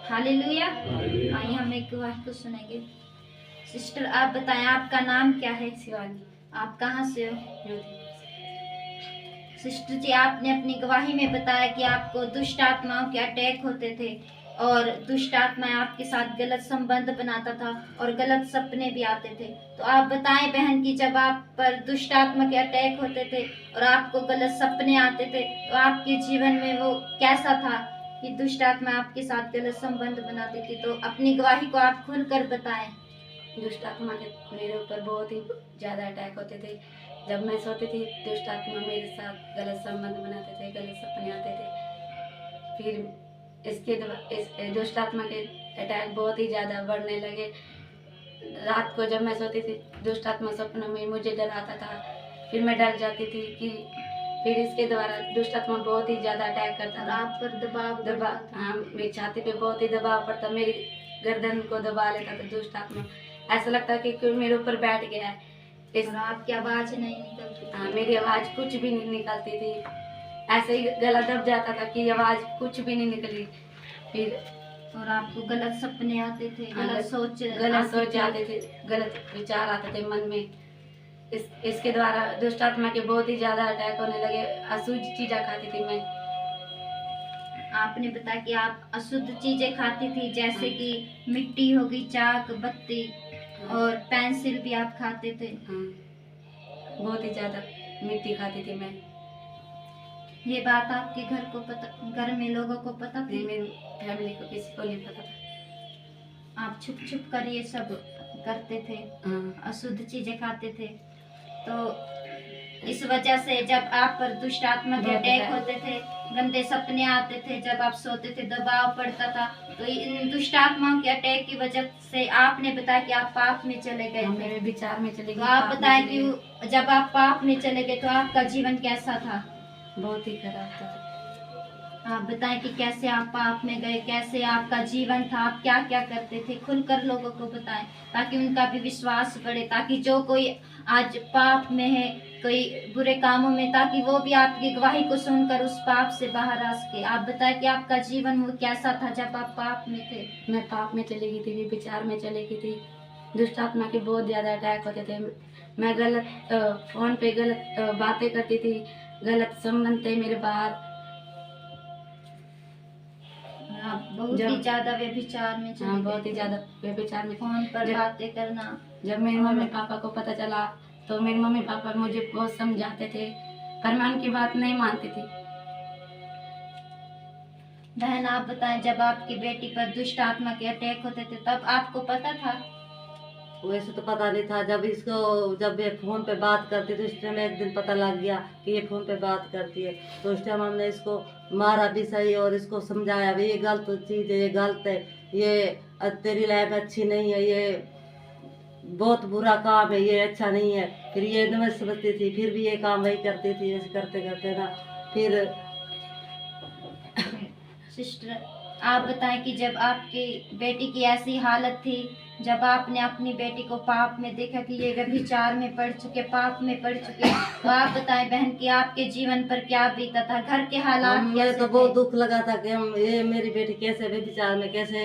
Hallelujah. आइए हम एक गवाही को सुनेंगे। सिस्टर आप बताएं, आपका नाम क्या है? शिवानी। आप कहाँ से हो? ज्योति। सिस्टर जी, आपने अपनी गवाही में बताया कि आपको दुष्ट आत्माओं के अटैक होते थे और दुष्ट आत्माएं आपके साथ गलत संबंध बनाता था और गलत सपने भी आते थे। तो आप बताएं बहन कि जब आप पर दुष्ट आत्मा के अटैक होते थे और आपको गलत सपने आते थे तो आपके जीवन में वो कैसा था कि दुष्ट आत्मा आपके साथ गलत संबंध बनाती थी? तो अपनी गवाही को आप खुलकर बताएं। दुष्ट आत्मा के मेरे ऊपर बहुत ही ज़्यादा अटैक होते थे। जब मैं सोती थी दुष्ट आत्मा मेरे साथ गलत संबंध बनाते थे, गलत सपने आते थे। फिर इस दुष्ट आत्मा के अटैक बहुत ही ज़्यादा बढ़ने लगे। रात को जब मैं सोती थी दुष्ट आत्मा सपनों में मुझे डराता था, फिर मैं डर जाती थी कि फिर इसके द्वारा दुष्ट आत्मा बहुत ही ज़्यादा अटैक करता था। आप पर दबाव हाँ, मेरी छाती पे बहुत ही दबाव पड़ता, मेरी गर्दन को दबा लेता था दुष्ट आत्मा। ऐसा लगता कि कोई मेरे ऊपर बैठ गया है। और आपकी आवाज नहीं निकलती? हाँ, मेरी आवाज़ कुछ भी नहीं निकलती थी। ऐसे ही गला दब जाता था कि आवाज़ कुछ भी नहीं निकली। फिर और आपको गलत सपने आते थे, गलत सोच आते थे, गलत विचार आते थे मन में। इसके द्वारा दुष्ट आत्मा के बहुत ही ज्यादा अटैक होने लगे। अशुद्ध चीजें खाती थी मैं। आपने बताया कि आप अशुद्ध चीजें खाती थी, जैसे कि मिट्टी हो गई, चाक बत्ती और पेंसिल भी आप खाते थे। बहुत ही ज्यादा मिट्टी खाती थी मैं। ये बात आपके घर में लोगों को पता थी? मेरी फैमिली को किसी को नहीं पता था। आप छुप छुप कर ये सब करते थे, अशुद्ध चीजें खाते थे। तो इस वजह से जब आप पर दुष्ट आत्मा के अटैक होते थे, गंदे सपने आते थे, जब आप सोते थे दबाव पड़ता था, तो इन दुष्ट आत्माओं के अटैक की वजह से आपने बताया कि आप पाप में चले गए थे। मेरे विचार में चले गए। तो आप बताएं कि जब आप पाप में चले गए तो आपका जीवन कैसा था? बहुत ही खराब था। आप बताएं कि कैसे आप पाप में गए, कैसे आपका जीवन था, आप क्या क्या करते थे? खुलकर लोगों को बताएं ताकि उनका भी विश्वास बढ़े, ताकि जो कोई आज पाप में है, कोई बुरे कामों में, ताकि वो भी आपकी गवाही को सुनकर उस पाप से बाहर आ सके। आप बताएं कि आपका जीवन वो कैसा था जब आप पाप में थे? मैं पाप में चली गई थी, विचार में चली गई थी। दुष्ट आत्मा के बहुत ज़्यादा अटैक होते थे। मैं गलत फोन पे गलत बातें करती थी, गलत संबंध थे मेरे बाहर। बहुत ही ज्यादा व्यभिचार में चले गए। बहुत ही ज्यादा व्यभिचार में। फोन पर बातें करना। जब मेरे मम्मी पापा को पता चला तो मेरे मम्मी पापा मुझे बहुत समझाते थे, पर मैं उनकी बात नहीं मानती थी। बहन आप बताएं, जब आपकी बेटी पर दुष्ट आत्मा के अटैक होते थे तब आपको पता था? वैसे तो पता नहीं था। जब ये फोन पे बात करती थी उस टाइम एक दिन पता लग गया कि ये फोन पे बात करती है। तो उस टाइम हमने इसको मारा भी सही और इसको समझाया भी ये गलत चीज़ है, ये गलत है, ये तेरी लाइफ अच्छी नहीं है, ये बहुत बुरा काम है, ये अच्छा नहीं है। फिर ये नहीं समझती थी, फिर भी ये काम वही करती थी। ऐसे करते करते ना फिर सिस्टर आप बताएं कि जब आपकी बेटी की ऐसी हालत थी, जब आपने अपनी बेटी को पाप में देखा कि ये व्यभिचार में पड़ चुके, पाप में पड़ चुके, तो आप बताएं बहन कि आपके जीवन पर क्या बीता था, घर के हालात मुझे तो बहुत दुख लगा था कि ये मेरी बेटी कैसे व्यभिचार में, कैसे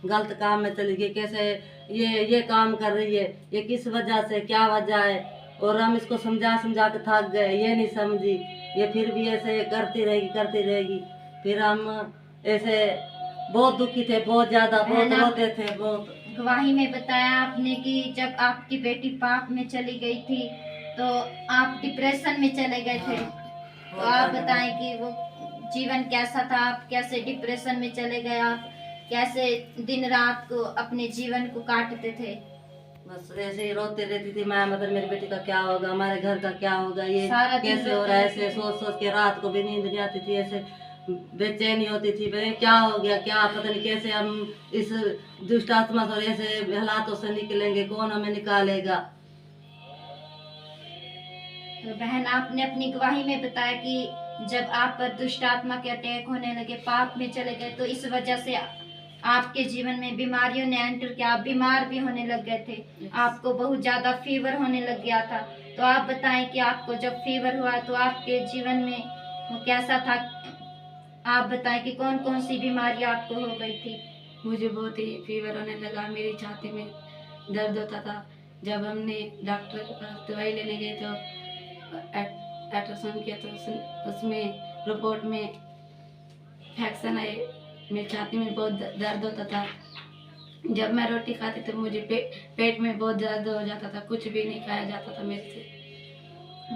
गलत काम में चली गई, कैसे ये काम कर रही है, ये किस वजह से, क्या वजह है। और हम इसको समझा समझा के थक गए, ये नहीं समझी, ये फिर भी ऐसे करती रहेगी। फिर हम ऐसे बहुत दुखी थे, बहुत ज्यादा, बहुत रोते थे। बहुत गवाही में बताया आपने कि जब आपकी बेटी पाप में चली गई थी तो आप डिप्रेशन में चले गए थे। तो आप बताएं कि वो जीवन कैसा था, आप कैसे डिप्रेशन में चले गए, आप कैसे दिन रात को अपने जीवन को काटते थे? बस ऐसे ही रोते रहती थी मैं, मतलब मेरी बेटी का क्या होगा, हमारे घर का क्या होगा, ये कैसे हो रहा है। ऐसे सोच सोच के रात को भी नींद नहीं आती थी, ऐसे बेचैनी होती थी, भाई क्या हो गया, क्या पता नहीं कैसे हम इस दुष्ट आत्मा से, ऐसे हालातों से निकलेंगे, कौन हमें निकालेगा। तो बहन आपने अपनी गवाही में बताया कि जब आप पर दुष्ट आत्मा के अटैक होने लगे, पाप में चले गए, तो इस वजह से आपके जीवन में बीमारियों ने एंटर किया, आप बीमार भी होने लग गए थे। आपको बहुत ज्यादा फीवर होने लग गया था। तो आप बताएं कि आपको जब फीवर हुआ तो आपके जीवन में वो कैसा था? आप बताएं कि कौन कौन सी बीमारी आपको हो गई थी? मुझे बहुत ही फीवर होने लगा, मेरी छाती में दर्द होता था। जब हमने डॉक्टर के पास दवाई लेने गए तो अल्ट्रासाउंड किया तो उसमें रिपोर्ट में इन्फेक्शन आए, मेरी छाती में बहुत दर्द होता था। जब मैं रोटी खाती तो मुझे पेट में बहुत दर्द हो जाता था, कुछ भी नहीं खाया जाता था मेरे से।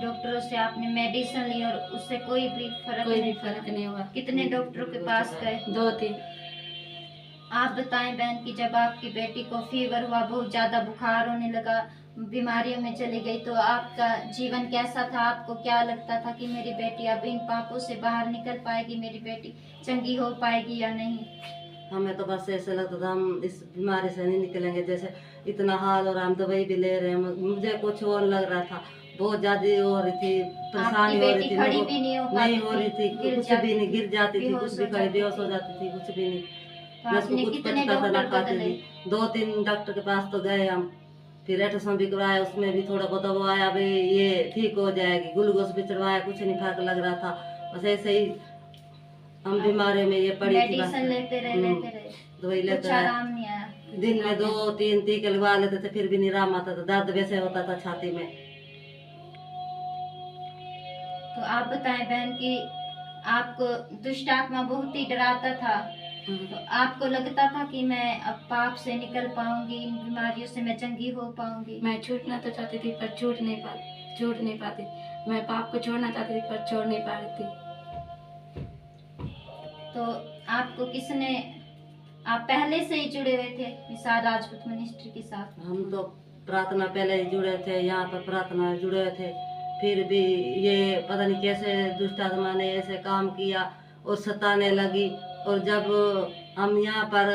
डॉक्टरों से आपने मेडिसिन ली और उससे कोई भी फर्क नहीं हुआ। कितने डॉक्टरों के पास गए? 2-3। आप बताएं बहन कि जब आपकी बेटी को फीवर हुआ, बहुत ज्यादा बुखार होने लगा, बीमारियों में चली गई, तो आपका जीवन कैसा था? आपको क्या लगता था कि मेरी बेटी अब इन पापों से बाहर निकल पाएगी, मेरी बेटी चंगी हो पाएगी या नहीं? हमें तो बस ऐसे लगता था हम इस बीमारी से नहीं निकलेंगे, जैसे इतना हाल और हम दवाई भी ले रहे हैं, मुझे कुछ और लग रहा था, बहुत ज्यादा हो रही थी, परेशानी हो रही थी, खड़ी भी नहीं हो रही थी, कुछ भी नहीं, गिर जाती थी, कुछ भी खड़ी बेहोश हो जाती थी, कुछ भी नहीं। तो आपने कितने डॉक्टर बदले? 2-3 डॉक्टर के पास तो गए हम, फिर अल्ट्रासाउंड भी करवाया, उसमें भी थोड़ा बहुत वो आया भाई ये ठीक हो जाएगी, ग्लूकोज भी चढ़वाया, कुछ नहीं फर्क लग रहा था, बस ऐसे ही हम बीमारी में ये पड़ी थी। मेडिसिन लेते रहे दवाई लेते कुछ आराम नहीं आया। दिन में 2-3 टीके लगवा लेते थे, फिर भी नहीं आराम आता था, दर्द वैसे होता था छाती में। तो आप बताएं बहन कि आपको दुष्ट आत्मा बहुत ही डराता था, तो आपको लगता था कि मैं अब पाप से निकल पाऊंगी, इन बीमारियों से मैं चंगी हो पाऊंगी? मैं छूटना तो चाहती थी पर छूट नहीं पाती। मैं पाप को छोड़ना चाहती थी पर छोड़ नहीं पा रही थी। तो आपको किसने, आप पहले से ही जुड़े हुए थे निसार राजपूत मिनिस्ट्री के साथ? हम तो प्रार्थना पहले ही जुड़े थे, यहाँ पर प्रार्थना जुड़े हुए थे, फिर भी ये पता नहीं कैसे दुष्ट आत्मा ने ऐसे काम किया और सताने लगी, और जब हम यहाँ पर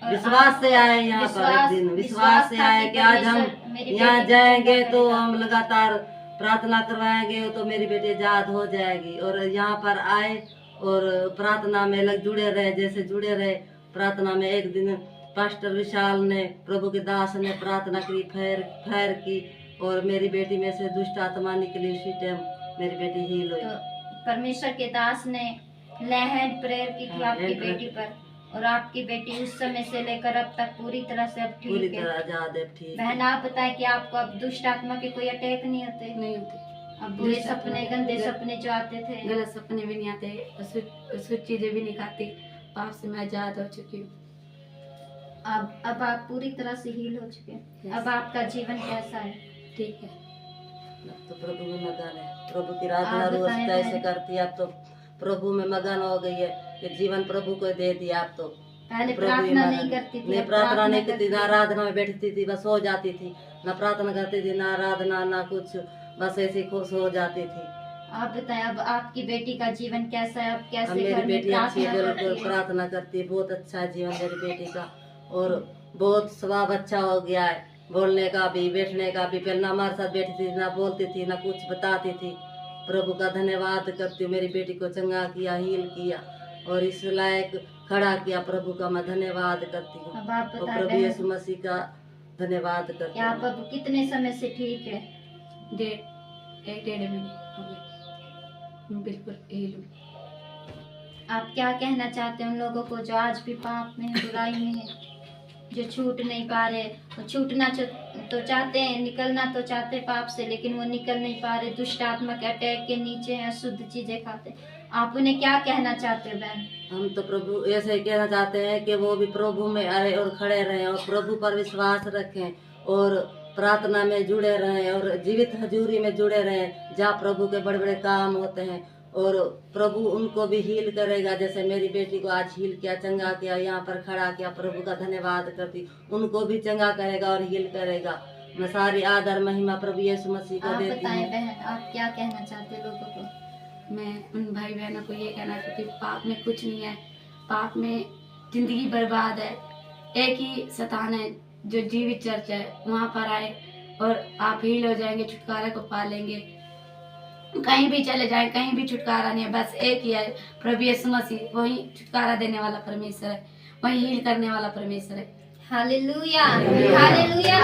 विश्वास से आए, यहाँ पर एक दिन विश्वास से आए कि आज हम यहाँ जाएंगे तो हम लगातार प्रार्थना करवाएंगे तो मेरी बेटी आजाद हो जाएगी, और यहाँ पर आए और प्रार्थना में जुड़े रहे, जैसे जुड़े रहे प्रार्थना में। एक दिन पास्टर विशाल ने, प्रभु के दास ने प्रार्थना की, फैर की, और मेरी बेटी में से दुष्ट आत्मा निकली, उसी टाइम मेरी बेटी हील हुई। तो परमेश्वर के दास ने लहर प्रेयर की थी आपकी बेटी पर, और आपकी बेटी उस समय से लेकर अब तक पूरी तरह से अब पूरी ठीक तरह है। आजाद है, ठीक। बहन आप बताएं कि आपको अब दुष्ट आत्मा के कोई अटैक नहीं होते? नहीं होते। अब बुरे सपने, गंदे सपने जो आते थे? गलत सपने भी नहीं आते, कुछ चीजें भी नहीं खाती, पाप से मैं आजाद हो चुकी हूँ। अब आप पूरी तरह से हील हो चुके हैं। अब आपका जीवन कैसा है? ठीक है। तो प्रभु में मगन है, प्रभु की आराधना आप रोज बताएं कैसे बहन। करती है, आप तो प्रभु में मगन हो गई है, ये जीवन प्रभु को दे दिया। आप तो पहले प्रभु प्रार्थना में नहीं मगन। करती थी? नहीं, अब प्रार्थना नहीं करती, करती ना है। आराधना में बैठती थी, बस हो जाती थी, ना प्रार्थना करती थी, ना आराधना, ना कुछ, बस ऐसे खुश हो जाती थी। आप बताएं अब आपकी बेटी का जीवन कैसा है? अब अब कैसे मेरी घर में बेटी अच्छी है, प्रार्थना बिल्कुल करती है? प्रार्थना करती है, बहुत अच्छा है जीवन मेरी बेटी का, और बहुत स्वभाव अच्छा हो गया है, बोलने का भी, बैठने का भी। पहले ना हमारे साथ बैठी थी, ना बोलती थी, ना कुछ बताती थी। प्रभु का धन्यवाद करती हूँ, मेरी बेटी को चंगा किया, हील किया, और इस लायक खड़ा किया, प्रभु का मैं धन्यवाद करती हूँ, अब आप और बताएं प्रभु बहन यीशु मसीह का धन्यवाद करती कि आप हूँ। अब कितने समय से ठीक है? 1-1.5 महीने हो गए, मैं बिल्कुल हील हूँ। आप क्या कहना चाहते हैं उन लोगों को जो आज भी पाप में है, बुराई में है, जो छूट नहीं पा रहे? वो छूटना तो चाहते हैं, निकलना तो चाहते हैं पाप से, लेकिन वो निकल नहीं पा रहे, दुष्ट आत्मा के अटैक के नीचे हैं, शुद्ध चीजें खाते हैं। आप उन्हें क्या कहना चाहते हो बहन? हम तो प्रभु ऐसे ही कहना चाहते हैं कि वो भी प्रभु में आए और खड़े रहें, और प्रभु पर विश्वास रखें, और प्रार्थना में जुड़े रहें, और जीवित हजूरी में जुड़े रहें, जहाँ प्रभु के बड़े बड़े काम होते हैं, और प्रभु उनको भी हील करेगा। जैसे मेरी बेटी को आज हील किया, चंगा किया, यहाँ पर खड़ा किया, प्रभु का धन्यवाद करती, उनको भी चंगा करेगा और हील करेगा। मैं सारी आदर महिमा प्रभु यीशु मसीह को आप देती बताएं हूँ। बहन, आप क्या कहना चाहते हैं लोगों को? मैं उन भाई बहनों को ये कहना चाहती हूँ, पाप में कुछ नहीं है, पाप में जिंदगी बर्बाद है। एक ही स्थान है जो जीवित चर्च है, वहाँ पर आए और आप हील हो जाएंगे, छुटकारा को पा लेंगे। कहीं भी चले जाए, कहीं भी छुटकारा नहीं है, बस एक ही है, प्रभु यीशु मसीह, वही छुटकारा देने वाला परमेश्वर है, वही हील करने वाला परमेश्वर है। Hallelujah, hallelujah.